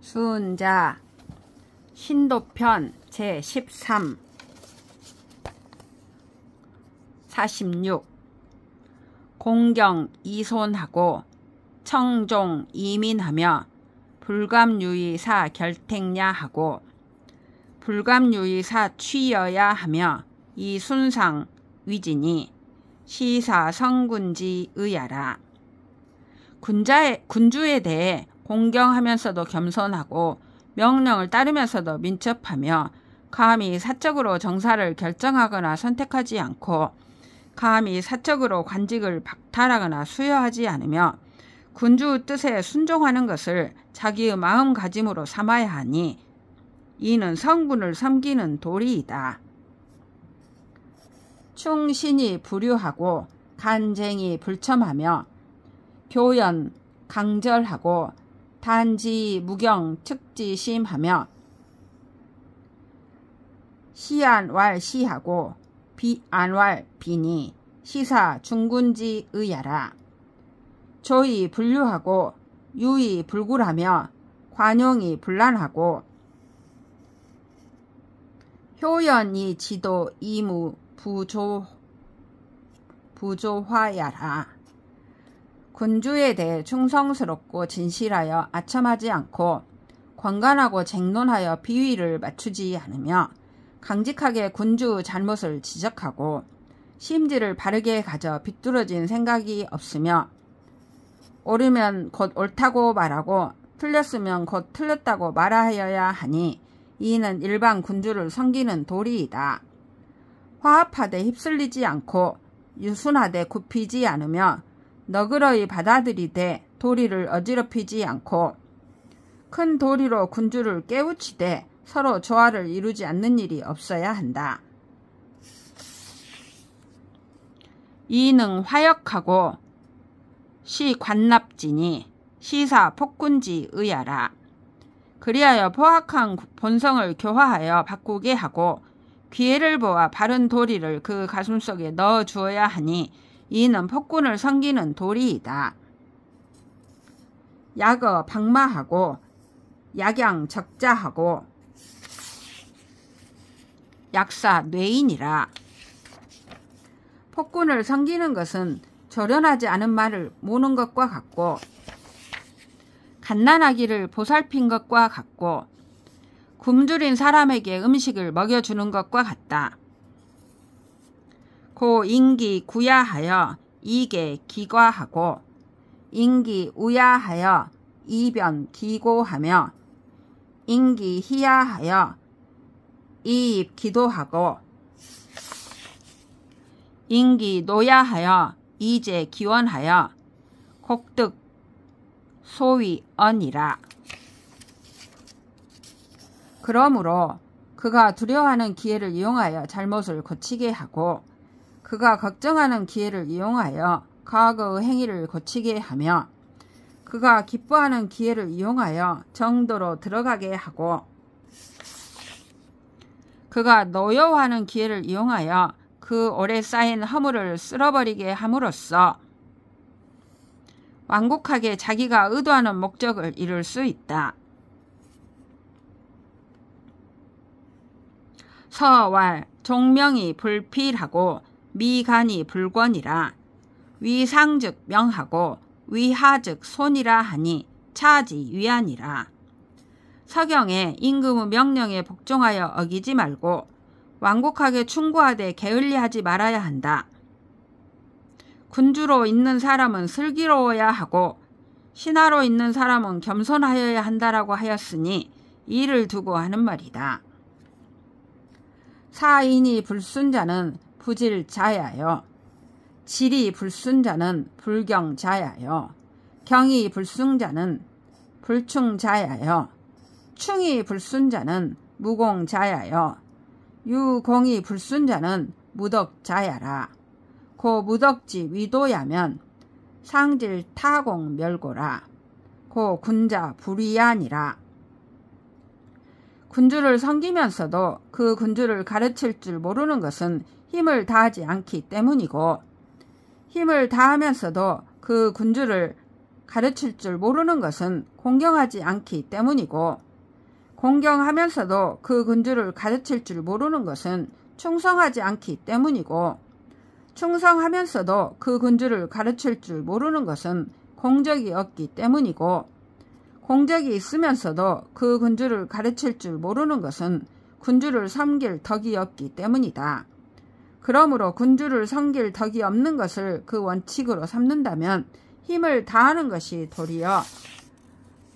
수은자 신도편 제13 46 공경 이손하고 청종 이민하며 불감유의사 결택냐 하고 불감유의사 취여야 하며 이순상 위진이 시사 성군지 의야라. 군주에 대해 공경하면서도 겸손하고 명령을 따르면서도 민첩하며 감히 사적으로 정사를 결정하거나 선택하지 않고 감히 사적으로 관직을 박탈하거나 수여하지 않으며 군주 뜻에 순종하는 것을 자기의 마음가짐으로 삼아야 하니 이는 성군을 섬기는 도리이다. 충신이 불유하고 간쟁이 불첨하며 교연 강절하고 단지 무경 특지심하며 시안왈 시하고 비안왈 비니 시사 중군지 의야라. 조이 불유하고 유이 불굴하며 관용이 불란하고 효연이 지도 이무 부조화야라. 군주에 대해 충성스럽고 진실하여 아첨하지 않고 권간하고 쟁론하여 비위를 맞추지 않으며 강직하게 군주 잘못을 지적하고 심지를 바르게 가져 비뚤어진 생각이 없으며 옳으면 곧 옳다고 말하고 틀렸으면 곧 틀렸다고 말하여야 하니 이는 일반 군주를 섬기는 도리이다. 화합하되 휩쓸리지 않고 유순하되 굽히지 않으며 너그러이 받아들이되 도리를 어지럽히지 않고 큰 도리로 군주를 깨우치되 서로 조화를 이루지 않는 일이 없어야 한다. 이는 화역하고 시관납지니 시사 폭군지 의야라. 그리하여 포악한 본성을 교화하여 바꾸게 하고 기회를 보아 바른 도리를 그 가슴속에 넣어 주어야 하니 이는 폭군을 섬기는 도리이다. 약어 박마하고 약양 적자하고 약사 뇌인이라. 폭군을 섬기는 것은 조련하지 않은 말을 모는 것과 같고 갓난아기를 보살핀 것과 같고 굶주린 사람에게 음식을 먹여주는 것과 같다. 고 인기 구야하여 이계 기과하고 인기 우야하여 이변 기고하며 인기 희야하여 이입 기도하고 인기 노야하여 이제 기원하여 곡득 소위 언이라. 그러므로 그가 두려워하는 기회를 이용하여 잘못을 고치게 하고 그가 걱정하는 기회를 이용하여 과거의 행위를 고치게 하며 그가 기뻐하는 기회를 이용하여 정도로 들어가게 하고 그가 노여워하는 기회를 이용하여 그 오래 쌓인 허물을 쓸어버리게 함으로써 완곡하게 자기가 의도하는 목적을 이룰 수 있다. 서왈 종명이 불필하고 미간이 불권이라. 위상즉 명하고 위하즉 손이라 하니 차지 위안이라. 서경에 임금의 명령에 복종하여 어기지 말고 완곡하게 충고하되 게을리하지 말아야 한다. 군주로 있는 사람은 슬기로워야 하고 신하로 있는 사람은 겸손하여야 한다라고 하였으니 이를 두고 하는 말이다. 사인이 불순자는 부질자야여 질이 불순자는 불경자야여 경이 불순자는 불충자야여 충이 불순자는 무공자야여 유공이 불순자는 무덕자야라. 고 무덕지 위도야면 상질 타공 멸고라. 고 군자 불위안이라. 군주를 섬기면서도 그 군주를 가르칠 줄 모르는 것은 힘을 다하지 않기 때문이고 힘을 다하면서도 그 군주를 가르칠 줄 모르는 것은 공경하지 않기 때문이고, 공경하면서도 그 군주를 가르칠 줄 모르는 것은 충성하지 않기 때문이고, 충성하면서도 그 군주를 가르칠 줄 모르는 것은 공적이 없기 때문이고, 공적이 있으면서도 그 군주를 가르칠 줄 모르는 것은 군주를 섬길 덕이 없기 때문이다. 그러므로 군주를 섬길 덕이 없는 것을 그 원칙으로 삼는다면 힘을 다하는 것이 도리어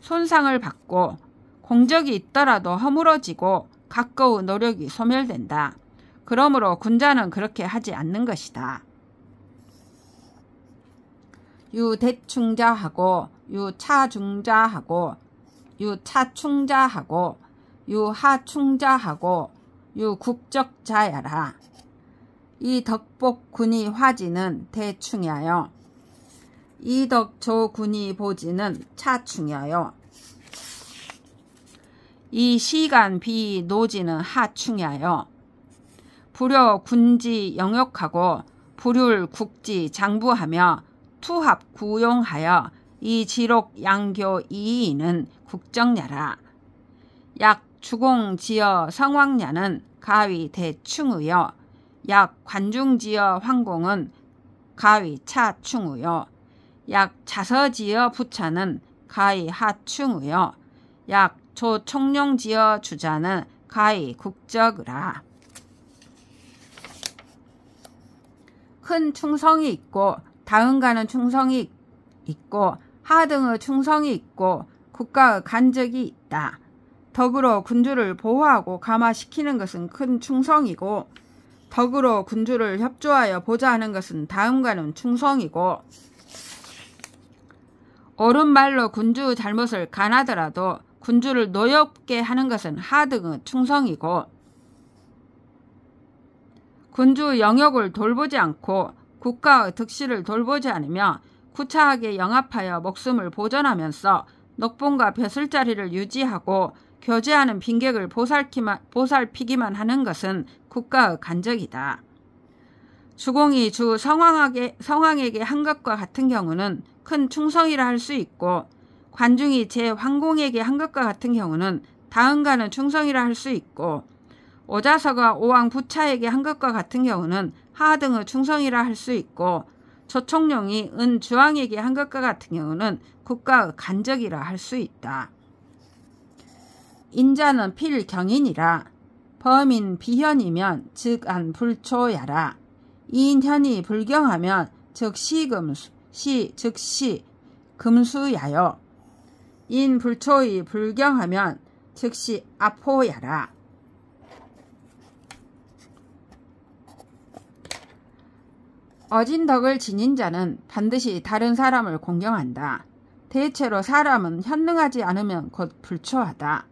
손상을 받고, 공적이 있더라도 허물어지고 가까운 노력이 소멸된다. 그러므로 군자는 그렇게 하지 않는 것이다. 유대충자하고 유차중자하고 유차충자하고 유하충자하고 유국적자야라. 이 덕복군이 화지는 대충야여, 이덕조군이 보지는 차충야여, 이 시간 비노지는 하충야여. 불효 군지 영역하고 불율 국지 장부하며 투합 구용하여 이 지록 양교 이의는 국정야라. 약 주공지어 성왕야는 가위 대충우여, 약 관중지어 황공은 가위 차충우여, 약 자서지어 부차는 가위 하충우여, 약 조총룡지어 주자는 가히 국적으라. 큰 충성이 있고 다음가는 충성이 있고 하등의 충성이 있고 국가의 간적이 있다. 덕으로 군주를 보호하고 감화시키는 것은 큰 충성이고, 덕으로 군주를 협조하여 보좌하는 것은 다음가는 충성이고, 옳은 말로 군주 잘못을 간하더라도 군주를 노엽게 하는 것은 하등의 충성이고, 군주 영역을 돌보지 않고 국가의 득실을 돌보지 않으며 구차하게 영합하여 목숨을 보전하면서 녹봉과 벼슬자리를 유지하고 교제하는 빈객을 보살피기만 하는 것은 국가의 간적이다. 주공이 주 성왕에게 한 것과 같은 경우는 큰 충성이라 할 수 있고, 관중이 제 황공에게 한 것과 같은 경우는 다음가는 충성이라 할 수 있고, 오자서가 오왕 부차에게 한 것과 같은 경우는 하등의 충성이라 할 수 있고, 조총룡이 은 주왕에게 한 것과 같은 경우는 국가의 간적이라 할 수 있다. 인자는 필경인이라. 범인 비현이면 즉안 불초야라. 인현이 불경하면 즉시 금수야여. 인 불초이 불경하면 즉시 아포야라. 어진 덕을 지닌 자는 반드시 다른 사람을 공경한다. 대체로 사람은 현능하지 않으면 곧 불초하다.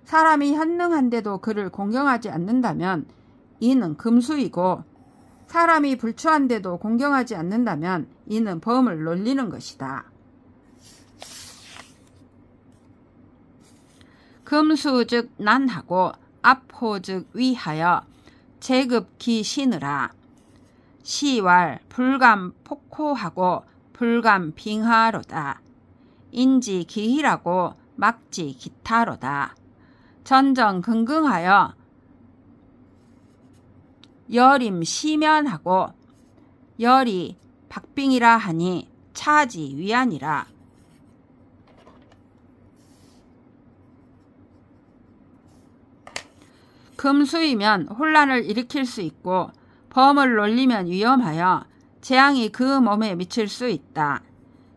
사람이 현능한데도 그를 공경하지 않는다면 이는 금수이고, 사람이 불초한데도 공경하지 않는다면 이는 범을 놀리는 것이다. 금수 즉 난하고 압호 즉 위하여 제급기 신으라. 시왈 불감 폭호하고 불감 빙하로다. 인지 기희라고 막지 기타로다. 전정 긍긍하여 여림 시면하고 열이 박빙이라 하니 차지 위안이라. 금수이면 혼란을 일으킬 수 있고, 범을 놀리면 위험하여 재앙이 그 몸에 미칠 수 있다.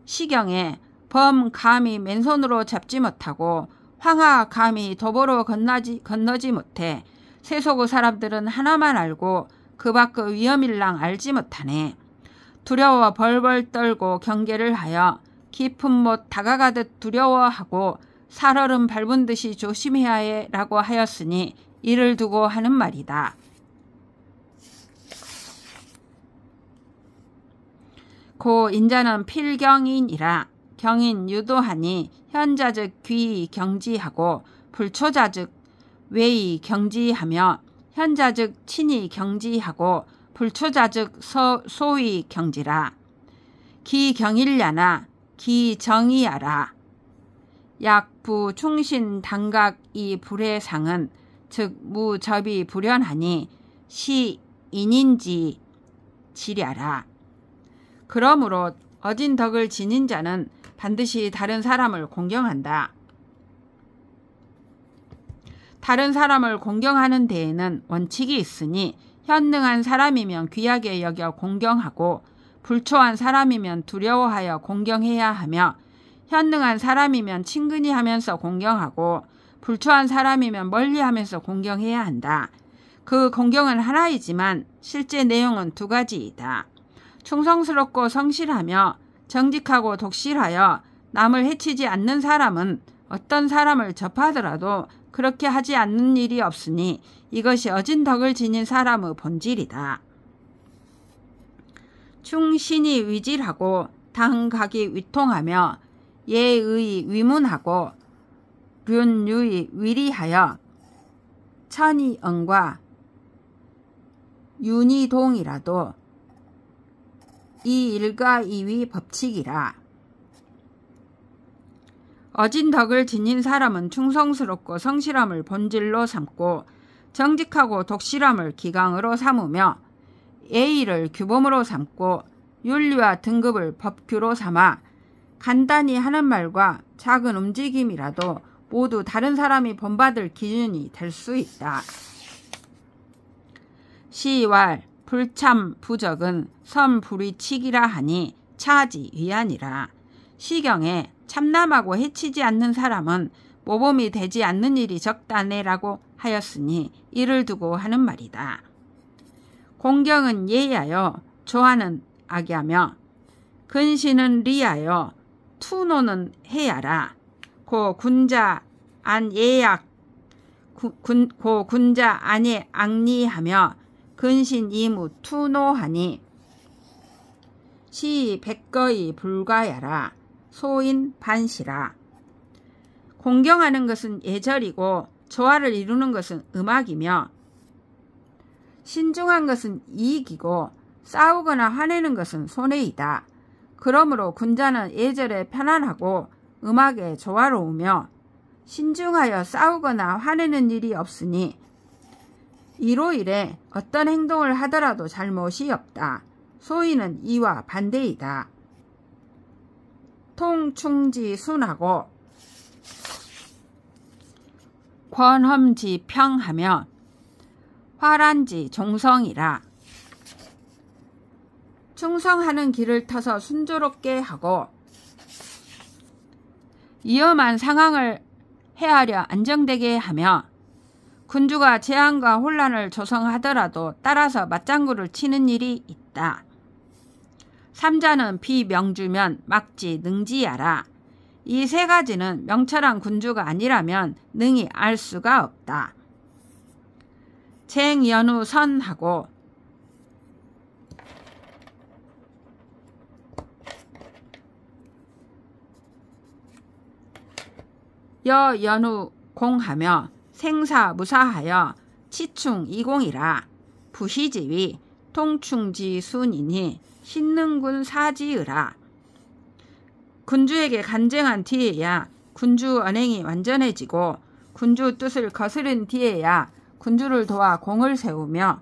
시경에 범 감히 맨손으로 잡지 못하고 황하 감히 도보로 건너지 못해 세속의 사람들은 하나만 알고 그 밖의 위험일랑 알지 못하네. 두려워 벌벌 떨고 경계를 하여 깊은 못 다가가듯 두려워하고 살얼음 밟은 듯이 조심해야 해 라고 하였으니 이를 두고 하는 말이다. 고 인자는 필경인이라. 경인 유도하니 현자즉 귀 경지하고 불초자즉 외이 경지하며 현자즉 친이 경지하고 불초자즉 소위 경지라. 기경일야나 기정이하라. 약부 충신 당각 이 불의 상은 즉 무접이 불연하니 시 인인지 지랴라. 그러므로 어진 덕을 지닌 자는 반드시 다른 사람을 공경한다. 다른 사람을 공경하는 데에는 원칙이 있으니 현능한 사람이면 귀하게 여겨 공경하고 불초한 사람이면 두려워하여 공경해야 하며 현능한 사람이면 친근히 하면서 공경하고 불초한 사람이면 멀리하면서 공경해야 한다. 그 공경은 하나이지만 실제 내용은 두 가지이다. 충성스럽고 성실하며 정직하고 독실하여 남을 해치지 않는 사람은 어떤 사람을 접하더라도 그렇게 하지 않는 일이 없으니 이것이 어진 덕을 지닌 사람의 본질이다. 충신이 위질하고 당각이 위통하며 예의 위문하고 륜유의 위리하여 천이언과 윤이동이라도 이 일과 이위 법칙이라. 어진 덕을 지닌 사람은 충성스럽고 성실함을 본질로 삼고 정직하고 독실함을 기강으로 삼으며 예의를 규범으로 삼고 윤리와 등급을 법규로 삼아 간단히 하는 말과 작은 움직임이라도 모두 다른 사람이 본받을 기준이 될 수 있다. 시왈 불참 부적은 선불위치기라 하니 차지 위안이라. 시경에 참남하고 해치지 않는 사람은 모범이 되지 않는 일이 적다네라고 하였으니 이를 두고 하는 말이다. 공경은 예하여 조하는 악야며 근신은 리하여 투노는 해야라. 고 군자 안 예약 고 군자 안에 악리하며 근신 이무 투노하니 시 백거이 불가야라. 소인 반시라. 공경하는 것은 예절이고 조화를 이루는 것은 음악이며 신중한 것은 이익이고 싸우거나 화내는 것은 손해이다. 그러므로 군자는 예절에 편안하고 음악에 조화로우며 신중하여 싸우거나 화내는 일이 없으니 이로 인해 어떤 행동을 하더라도 잘못이 없다. 소인은 이와 반대이다. 통충지 순하고 권험지 평하며 화란지 종성이라. 충성하는 길을 터서 순조롭게 하고 위험한 상황을 헤아려 안정되게 하며 군주가 재앙과 혼란을 조성하더라도 따라서 맞장구를 치는 일이 있다. 삼자는 비명주면 막지 능지야라. 이 세 가지는 명철한 군주가 아니라면 능히 알 수가 없다. 쟁연우 선하고 여연우 공하며 생사무사하여 치충 이공이라. 부시지위 통충지 순이니 신능군 사지으라. 군주에게 간쟁한 뒤에야 군주 언행이 완전해지고 군주 뜻을 거스른 뒤에야 군주를 도와 공을 세우며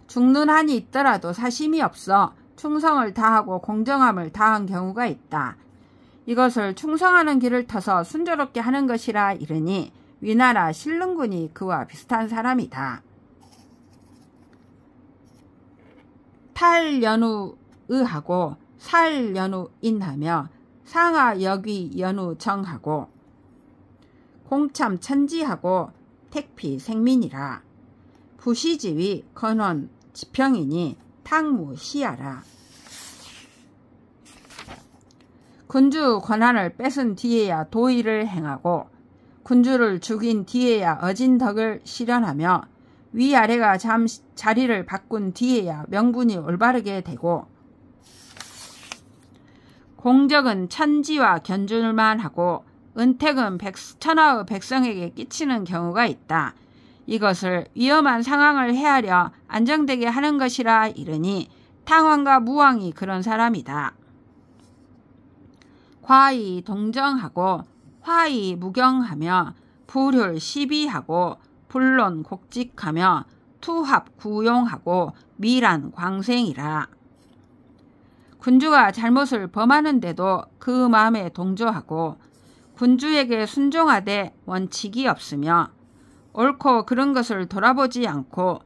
죽는 한이 있더라도 사심이 없어 충성을 다하고 공정함을 다한 경우가 있다. 이것을 충성하는 길을 터서 순조롭게 하는 것이라 이르니 위나라 신릉군이 그와 비슷한 사람이다. 탈연우의하고 살연우인하며 상하여귀연우정하고 공참 천지하고 택피 생민이라. 부시지위 건원 지평이니 탕무시야라. 군주 권한을 뺏은 뒤에야 도의를 행하고 군주를 죽인 뒤에야 어진 덕을 실현하며 위아래가 자리를 바꾼 뒤에야 명분이 올바르게 되고 공적은 천지와 견줄만 하고 은택은 천하의 백성에게 끼치는 경우가 있다. 이것을 위험한 상황을 헤아려 안정되게 하는 것이라 이르니 탕왕과 무왕이 그런 사람이다. 과이 동정하고 화이 무경하며 불율 시비하고 불론 곡직하며 투합 구용하고 미란 광생이라. 군주가 잘못을 범하는데도 그 마음에 동조하고 군주에게 순종하되 원칙이 없으며 옳고 그른 것을 돌아보지 않고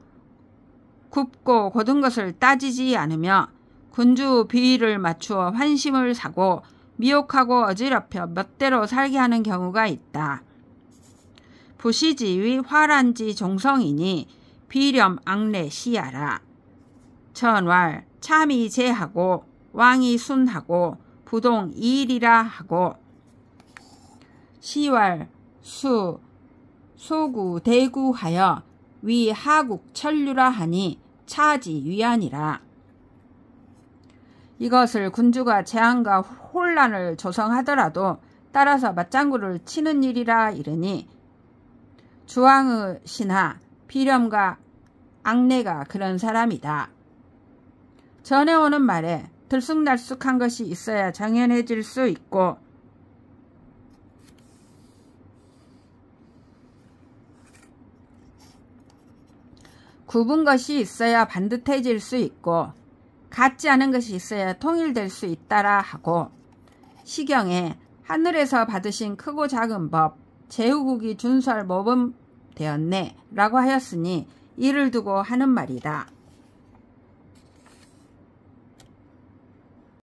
굽고 곧은 것을 따지지 않으며 군주 비위를 맞추어 환심을 사고 미혹하고 어지럽혀 멋대로 살게 하는 경우가 있다. 부시지위 화란지 종성이니 비렴 악례 시야라. 천왈 참이 제하고 왕이 순하고 부동 이일이라 하고 시왈 수 소구 대구하여 위 하국 천류라 하니 차지 위안이라. 이것을 군주가 재앙과 혼란을 조성하더라도 따라서 맞장구를 치는 일이라 이르니 주왕의 신하 비렴과 악내가 그런 사람이다. 전에 오는 말에 들쑥날쑥한 것이 있어야 정연해질 수 있고 굽은 것이 있어야 반듯해질 수 있고 같지 않은 것이 있어야 통일될 수 있다라 하고 시경에 하늘에서 받으신 크고 작은 법 제후국이 준수할 모범 되었네 라고 하였으니 이를 두고 하는 말이다.